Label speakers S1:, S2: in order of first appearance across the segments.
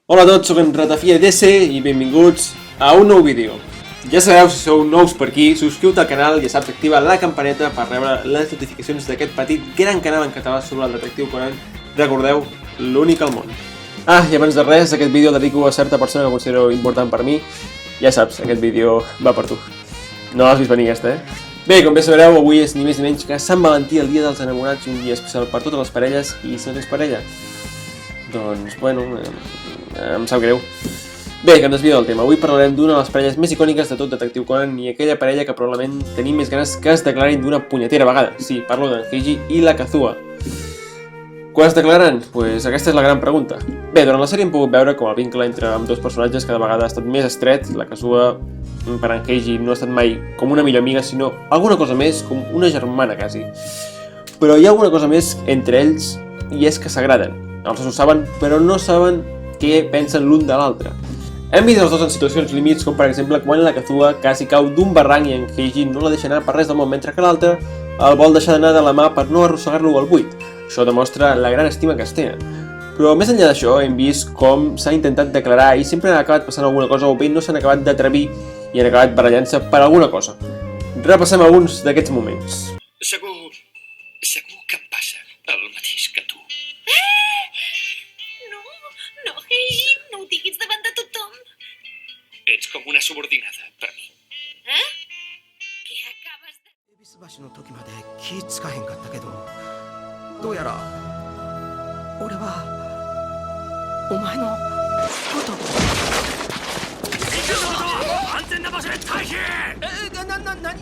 S1: Hola a tots, soc en Ratafia DC i benvinguts a un nou vídeo. Ja sabeu, si sou nous per aquí, subscriu-te al canal i ja saps, activa la campaneta per rebre les notificacions d'aquest petit gran canal en català sobre el detectiu Conan. Recordeu, l'únic al món. I abans de res, aquest vídeo el dedico a certa persona que considero important per mi. Ja saps, aquest vídeo va per tu. No l'has vist venir aquesta, Bé, com bé sabreu, avui és ni més ni menys que Sant Valentí, el dia dels enamorats, un dia especial per totes les parelles, i si no tens parella, doncs, bueno, em sap greu. Bé, que em desvio del tema. Avui parlarem d'una de les parelles més icòniques de tot Detectiu Conan i aquella parella que probablement tenim més ganes que es declarin d'una punyetera vegada. Sí, parlo d'en Heiji i la Kazuha. Quan es declararan? Pues aquesta és la gran pregunta. Bé, durant la sèrie hem pogut veure com el vincle entre ambdós personatges cada vegada ha estat més estret. La Kazuha, per en Heiji, no ha estat mai com una millor amiga, sinó alguna cosa més, com una germana, quasi. Però hi ha alguna cosa més entre ells i és que s'agraden. Els dos ho saben, però no saben què pensen l'un de l'altre. Hem vist els dos en situacions límits, com per exemple quan la Kazuha quasi cau d'un barranc i en Heiji no la deixa anar per res del món, mentre que l'altre el vol deixar d'anar de la mà per no arrossegar-lo al buit. Això demostra la gran estima que es tenen. Però més enllà d'això, hem vist com s'ha intentat declarar i sempre ha acabat passant alguna cosa o bé no s'han acabat d'atrevir i han acabat barallant-se per alguna cosa. Repassem alguns d'aquests moments.
S2: Segur que em passa el mateix que tu.
S3: No, Heiji, no ho diguis davant de tothom.
S2: Ets com una subordinada per mi.
S3: Què acabes de...
S4: 恵比寿橋の時まで気つかへんかったけど、どうやら俺はお前のこと。
S2: 安全な場所へ退避！
S4: 何？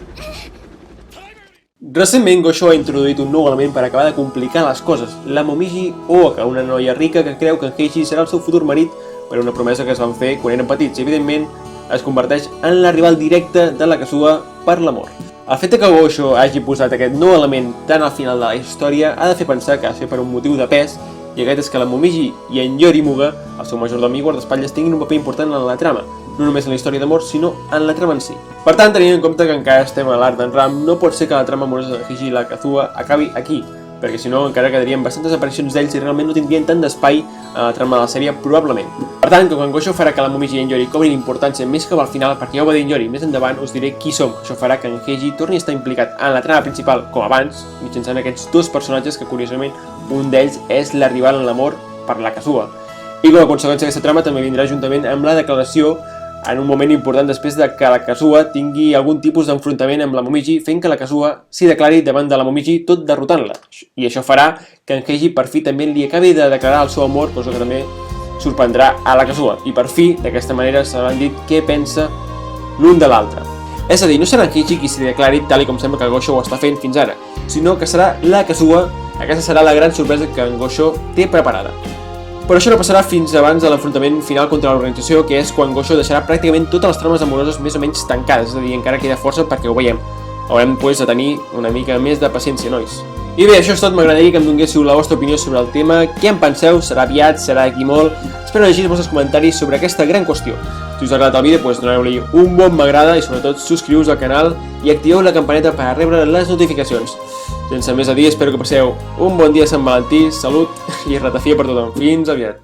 S1: Recentment, Gosho ha introduït un nou element per acabar de complicar les coses, la Momiji Ooka, una noia rica que creu que en Heiji serà el seu futur marit per una promesa que es van fer quan eren petits i, evidentment, es converteix en la rival directa de la Kazuha per l'amor. El fet que Gosho hagi posat aquest nou element tan al final de la història ha de fer pensar que ha de ser per un motiu de pes, i aquest és que la Momiji i en Yorimuga, el seu majordom i guardaespatlles, tinguin un paper important en la trama, no només en la història d'amor, sinó en la trama en si. Per tant, tenint en compte que encara estem a l'art d'en Ram, no pot ser que la trama amorosa de Heiji i la Kazuha acabi aquí, perquè si no encara quedarien bastantes aparicions d'ells i realment no tindrien tant d'espai a la trama de la sèrie, probablement. Per tant, com que en Gosho farà que la Momiji i en Yori cobrin importància més que al final, perquè ja ho va dir en Yori, més endavant us diré qui som. Això farà que en Heiji torni a estar implicat en la trama principal, com abans, mitjançant aquests dos personatges que, curiosament, un d'ells és la rival en l'amor per la Kazuha. I com a conseqüència aquesta trama també vindrà juntament amb la declaració en un moment important després de que la Kazuha tingui algun tipus d'enfrontament amb la Momiji, fent que la Kazuha s'hi declari davant de la Momiji tot derrotant-la. I això farà que en Heiji per fi també li acabi de declarar el seu amor, cosa que també sorprendrà a la Kazuha. I per fi, d'aquesta manera, s'hauran dit què pensa l'un de l'altre. És a dir, no serà en Heiji qui s'hi declari tal com sembla que Gosho ho està fent fins ara, sinó que serà la Kazuha. Aquesta serà la gran sorpresa que en Gosho té preparada. Però això no passarà fins abans de l'enfrontament final contra l'organització, que és quan Gosho deixarà pràcticament totes les trames amoroses més o menys tancades, és a dir, encara queda força perquè ho veiem. Haurem, pues, de tenir una mica més de paciència, nois. I bé, això és tot, m'agradaria que em donguéssiu la vostra opinió sobre el tema, què en penseu, serà aviat, serà aquí molt... Espero llegir els vostres comentaris sobre aquesta gran qüestió. Si us ha agradat el vídeo, doncs doneu-li un bon m'agrada i sobretot subscriu-vos al canal i activeu la campaneta per rebre les notificacions. Sense més a dir, espero que passeu un bon dia de Sant Valentí, salut i ratafia per tothom. Fins aviat!